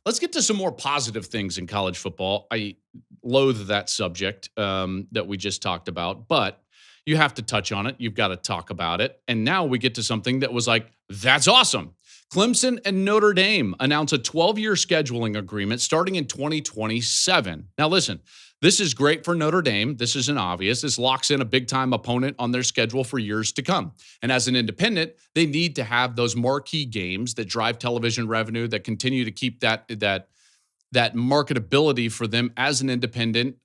Let's get to some more positive things in college football. I loathe that subject that we just talked about, but you have to touch on it. You've got to talk about it. And now we get to something that was like, that's awesome. Clemson and Notre Dame announce a 12-year scheduling agreement starting in 2027. Now, listen, this is great for Notre Dame. This isn't obvious. This locks in a big-time opponent on their schedule for years to come. And as an independent, they need to have those marquee games that drive television revenue, that continue to keep that marketability for them as an independent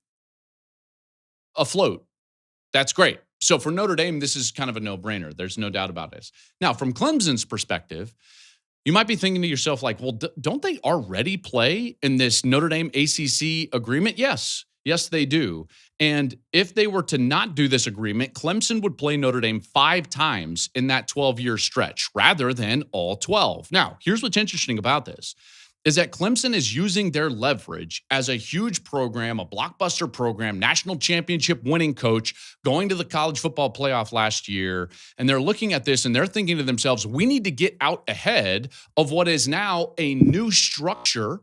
afloat. That's great. So for Notre Dame, this is kind of a no-brainer. There's no doubt about this. Now, from Clemson's perspective, you might be thinking to yourself like, well, don't they already play in this Notre Dame ACC agreement? Yes, they do. And if they were to not do this agreement, Clemson would play Notre Dame 5 times in that 12-year stretch rather than all 12. Now, here's what's interesting about this. Is that Clemson is using their leverage as a huge program, a blockbuster program, national championship winning coach, going to the college football playoff last year. And they're looking at this and they're thinking to themselves, we need to get out ahead of what is now a new structure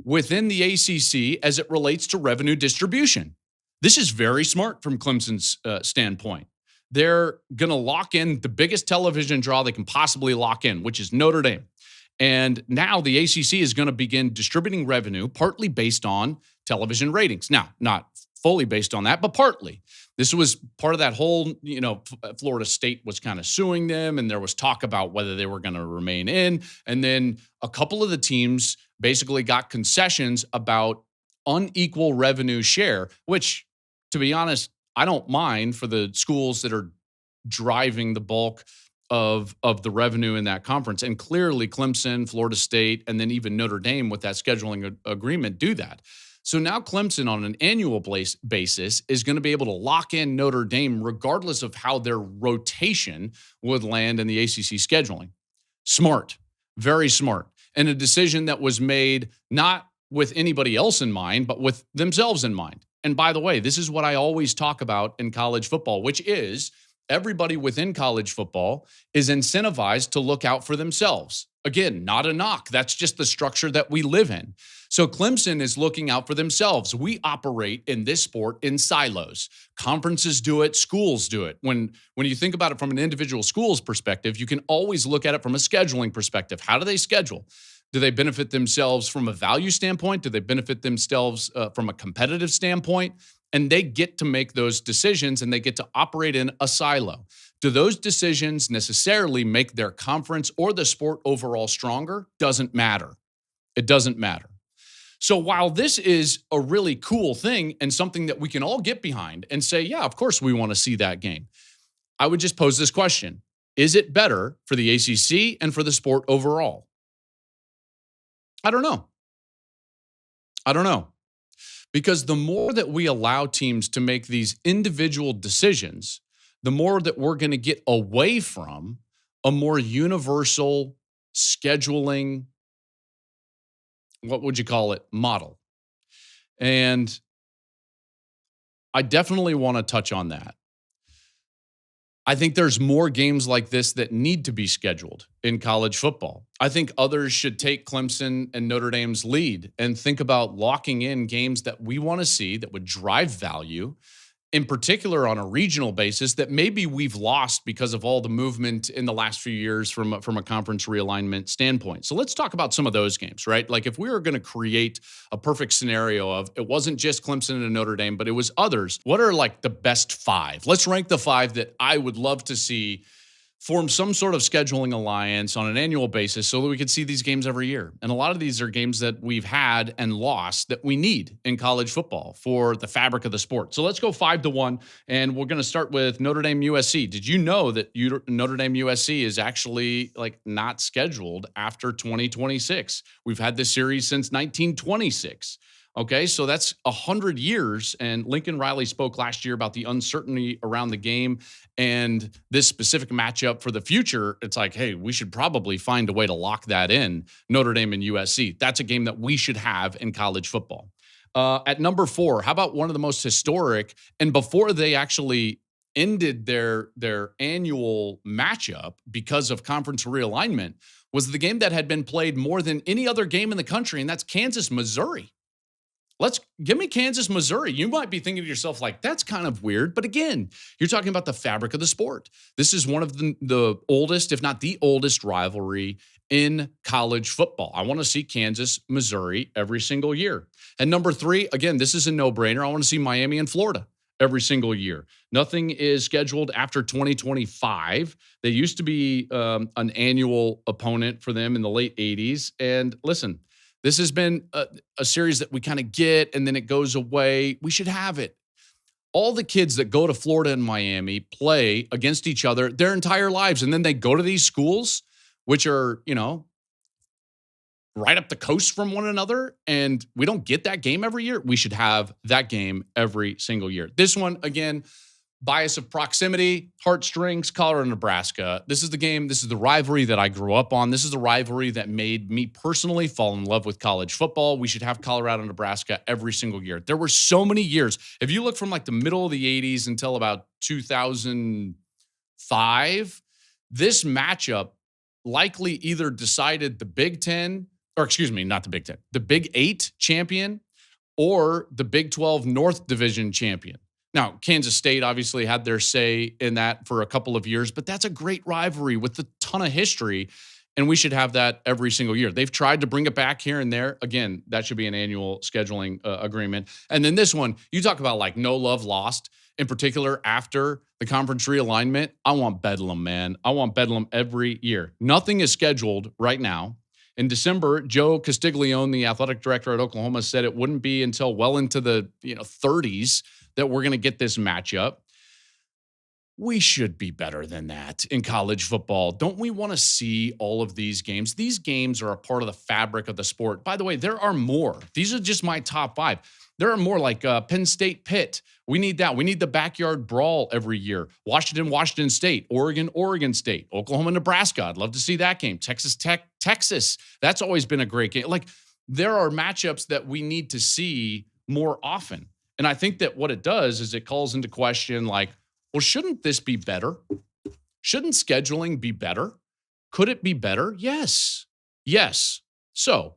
within the ACC as it relates to revenue distribution. This is very smart from Clemson's standpoint. They're going to lock in the biggest television draw they can possibly lock in, which is Notre Dame. And now the ACC is going to begin distributing revenue partly based on television ratings. Now, not fully based on that, but partly. This was part of that whole, Florida State was kind of suing them, and there was talk about whether they were going to remain in. And then a couple of the teams basically got concessions about unequal revenue share, which, to be honest, I don't mind for the schools that are driving the bulk of the revenue in that conference. And clearly Clemson, Florida State, and then even Notre Dame with that scheduling agreement do that. So now Clemson on an annual basis is going to be able to lock in Notre Dame regardless of how their rotation would land in the ACC scheduling. Smart, very smart. And a decision that was made not with anybody else in mind, but with themselves in mind. And by the way, this is what I always talk about in college football, which is everybody within college football is incentivized to look out for themselves. Again, not a knock. That's just the structure that we live in. So Clemson is looking out for themselves. We operate in this sport in silos. Conferences do it, schools do it. When you think about it from an individual school's perspective, you can always look at it from a scheduling perspective. How do they schedule? Do they benefit themselves from a value standpoint? Do they benefit themselves from a competitive standpoint? And they get to make those decisions and they get to operate in a silo. Do those decisions necessarily make their conference or the sport overall stronger? Doesn't matter. It doesn't matter. So while this is a really cool thing and something that we can all get behind and say, yeah, of course we want to see that game, I would just pose this question. Is it better for the ACC and for the sport overall? I don't know. Because the more that we allow teams to make these individual decisions, the more that we're going to get away from a more universal scheduling, what would you call it, model. And I definitely want to touch on that. I think there's more games like this that need to be scheduled in college football. I think others should take Clemson and Notre Dame's lead and think about locking in games that we want to see that would drive value, in particular on a regional basis that maybe we've lost because of all the movement in the last few years from a conference realignment standpoint. So let's talk about some of those games, right? Like if we were going to create a perfect scenario of it wasn't just Clemson and Notre Dame, but it was others, what are like the best 5? Let's rank the 5 that I would love to see form some sort of scheduling alliance on an annual basis so that we could see these games every year. And a lot of these are games that we've had and lost that we need in college football for the fabric of the sport. So let's go 5-1, and we're going to start with Notre Dame USC. Did you know that Notre Dame USC is actually like not scheduled after 2026? We've had this series since 1926. Okay, so that's 100 years, and Lincoln Riley spoke last year about the uncertainty around the game and this specific matchup for the future. It's like, hey, we should probably find a way to lock that in, Notre Dame and USC. That's a game that we should have in college football. At number 4, how about one of the most historic, and before they actually ended their annual matchup because of conference realignment, was the game that had been played more than any other game in the country, and that's Kansas, Missouri. Give me Kansas, Missouri. You might be thinking to yourself, like, that's kind of weird. But again, you're talking about the fabric of the sport. This is one of the oldest, if not the oldest, rivalry in college football. I want to see Kansas, Missouri every single year. And number 3, again, this is a no-brainer. I want to see Miami and Florida every single year. Nothing is scheduled after 2025. They used to be an annual opponent for them in the late 80s. And listen, this has been a series that we kind of get and then it goes away. We should have it. All the kids that go to Florida and Miami play against each other their entire lives. And then they go to these schools, which are, right up the coast from one another. And we don't get that game every year. We should have that game every single year. This one, again, bias of proximity, heartstrings, Colorado, Nebraska. This is the game. This is the rivalry that I grew up on. This is the rivalry that made me personally fall in love with college football. We should have Colorado, Nebraska every single year. There were so many years. If you look from like the middle of the 80s until about 2005, this matchup likely either decided the Big Ten, or excuse me, not the Big Ten, the Big 8 champion or the Big 12 North Division champion. Now, Kansas State obviously had their say in that for a couple of years, but that's a great rivalry with a ton of history, and we should have that every single year. They've tried to bring it back here and there. Again, that should be an annual scheduling agreement. And then this one, you talk about like no love lost, in particular after the conference realignment. I want Bedlam, man. I want Bedlam every year. Nothing is scheduled right now. In December, Joe Castiglione, the athletic director at Oklahoma, said it wouldn't be until well into the 30s that we're going to get this matchup. We should be better than that in college football. Don't we want to see all of these games? These games are a part of the fabric of the sport. By the way, there are more. These are just my top 5. There are more like Penn State Pitt. We need that. We need the backyard brawl every year. Washington State, Oregon State, Oklahoma, Nebraska. I'd love to see that game. Texas Tech, Texas. That's always been a great game. Like, there are matchups that we need to see more often. And I think that what it does is it calls into question, like, well, shouldn't this be better? Shouldn't scheduling be better? Could it be better? Yes. Yes. So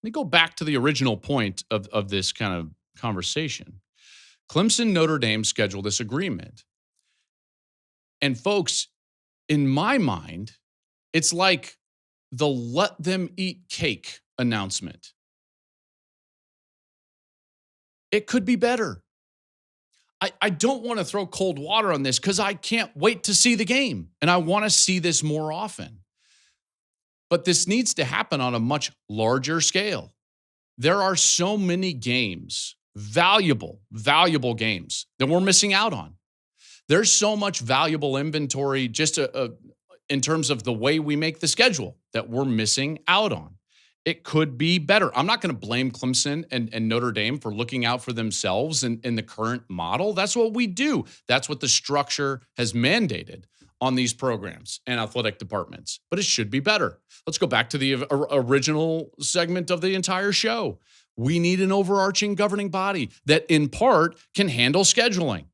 let me go back to the original point of this kind of conversation. Clemson Notre Dame scheduled this agreement. And folks, in my mind, it's like the let them eat cake announcement. It could be better. I don't want to throw cold water on this because I can't wait to see the game. And I want to see this more often. But this needs to happen on a much larger scale. There are so many games, valuable games that we're missing out on. There's so much valuable inventory just in terms of the way we make the schedule that we're missing out on. It could be better. I'm not going to blame Clemson and Notre Dame for looking out for themselves in the current model. That's what we do. That's what the structure has mandated on these programs and athletic departments. But it should be better. Let's go back to the original segment of the entire show. We need an overarching governing body that in part can handle scheduling.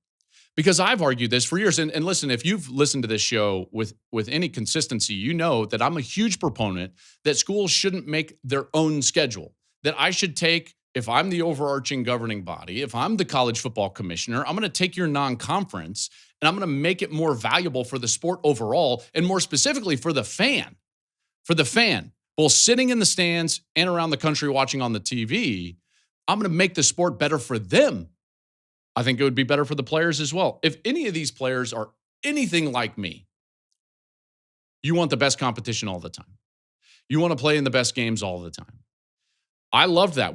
Because I've argued this for years. And listen, if you've listened to this show with any consistency, you know that I'm a huge proponent that schools shouldn't make their own schedule. That I should take, if I'm the overarching governing body, if I'm the college football commissioner, I'm going to take your non-conference and I'm going to make it more valuable for the sport overall, and more specifically for the fan. For the fan, both sitting in the stands and around the country watching on the TV, I'm going to make the sport better for them. I think it would be better for the players as well. If any of these players are anything like me, you want the best competition all the time. You want to play in the best games all the time. I loved that.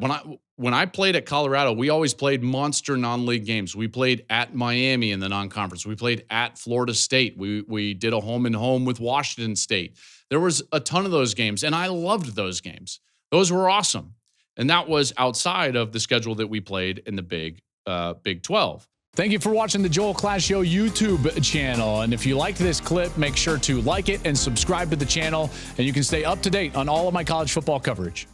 When I played at Colorado, we always played monster non-league games. We played at Miami in the non-conference. We played at Florida State. We did a home-and-home with Washington State. There was a ton of those games, and I loved those games. Those were awesome. And that was outside of the schedule that we played in the Big 12. Thank you for watching the Joel Klatt Show YouTube channel. And if you liked this clip, make sure to like it and subscribe to the channel, and you can stay up to date on all of my college football coverage.